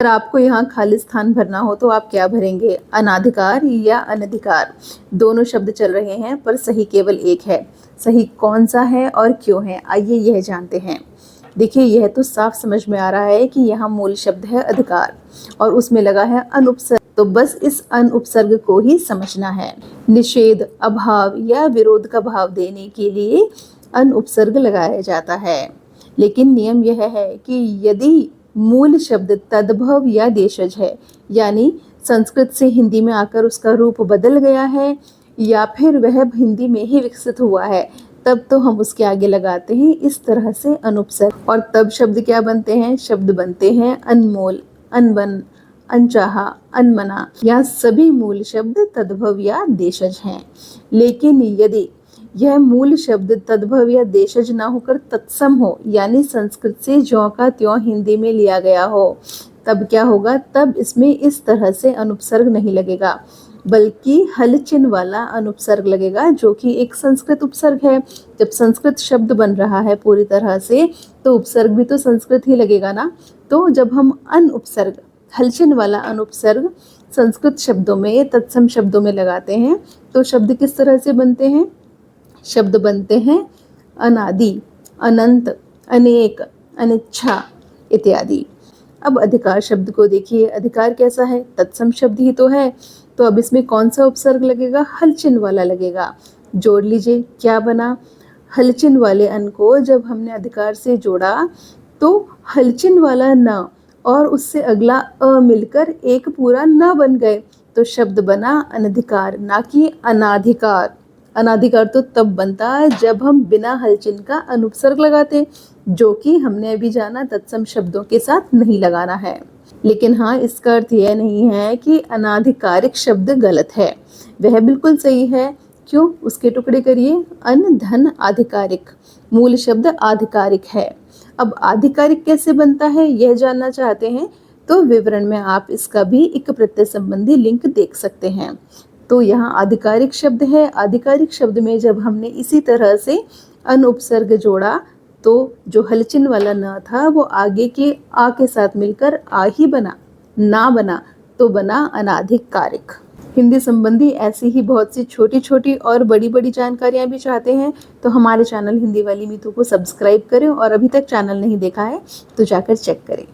अगर आपको यहाँ खाली स्थान भरना हो तो आप क्या भरेंगे, अनाधिकार या अनधिकार। दोनों शब्द चल रहे हैं पर सही केवल एक है। सही कौन सा है और क्यों है, आइए यह जानते हैं। देखिए, यह तो साफ समझ में आ रहा है कि यहाँ मूल शब्द है अधिकार और उसमें लगा है अनुपसर्ग, तो बस इस अनुपसर्ग को ही समझना है। निषेध, अभाव या विरोध का भाव देने के लिए अनुपसर्ग लगाया जाता है। लेकिन नियम यह है कि यदि मूल शब्द तद्भव या देशज है, यानी संस्कृत से हिंदी में आकर उसका रूप बदल गया है या फिर वह हिंदी में ही विकसित हुआ है, तब तो हम उसके आगे लगाते हैं इस तरह से अनुपसर्ग। और तब शब्द क्या बनते हैं, शब्द बनते हैं अनमोल, अनबन, अनचाहा, अनमना। या सभी मूल शब्द तद्भव या देशज हैं। लेकिन यदि यह मूल शब्द तद्भव या देशज ना होकर तत्सम हो, यानी संस्कृत से ज्यों का त्यों हिंदी में लिया गया हो, तब क्या होगा, तब इसमें इस तरह से अनुपसर्ग नहीं लगेगा, बल्कि हल चिन्ह वाला अनुपसर्ग लगेगा, जो कि एक संस्कृत उपसर्ग है। जब संस्कृत शब्द बन रहा है पूरी तरह से, तो उपसर्ग भी तो संस्कृत ही लगेगा ना। तो जब हम अनुपसर्ग, हल चिन्ह वाला अनुपसर्ग संस्कृत शब्दों में, तत्सम शब्दों में लगाते हैं, तो शब्द किस तरह से बनते हैं, शब्द बनते हैं अनादि, अनंत, अनेक, अनिच्छा इत्यादि। अब अधिकार शब्द को देखिए, अधिकार कैसा है, तत्सम शब्द ही तो है, तो अब इसमें कौन सा उपसर्ग लगेगा, हल चिन्ह वाला लगेगा। जोड़ लीजिए, क्या बना, हल चिन्ह वाले अन को जब हमने अधिकार से जोड़ा तो हल चिन्ह वाला न और उससे अगला अ मिलकर एक पूरा न बन गए, तो शब्द बना अनधिकार, ना कि अनाधिकार। अनाधिकार तो तब बनता है जब हम बिना हल चिन्ह का अनुपसर्ग लगाते, जो कि हमने अभी जाना तत्सम शब्दों के साथ नहीं लगाना है। लेकिन हाँ, इसका अर्थ यह नहीं है कि अनाधिकारिक शब्द गलत है, वह बिल्कुल सही है। क्यों, उसके टुकड़े करिए, अन धन आधिकारिक, मूल शब्द आधिकारिक है। अब आधिकारिक कैसे बनता है यह जानना चाहते हैं तो विवरण में आप इसका भी एक प्रत्यय संबंधी लिंक देख सकते हैं। तो यहाँ आधिकारिक शब्द है, आधिकारिक शब्द में जब हमने इसी तरह से अनुपसर्ग जोड़ा तो जो हलचिन्ह वाला न था वो आगे के आ के साथ मिलकर आ ही बना, ना बना, तो बना अनाधिकारिक। हिंदी संबंधी ऐसी ही बहुत सी छोटी छोटी और बड़ी बड़ी जानकारियाँ भी चाहते हैं तो हमारे चैनल हिंदी वाली मीतू को सब्सक्राइब करें, और अभी तक चैनल नहीं देखा है तो जाकर चेक करें।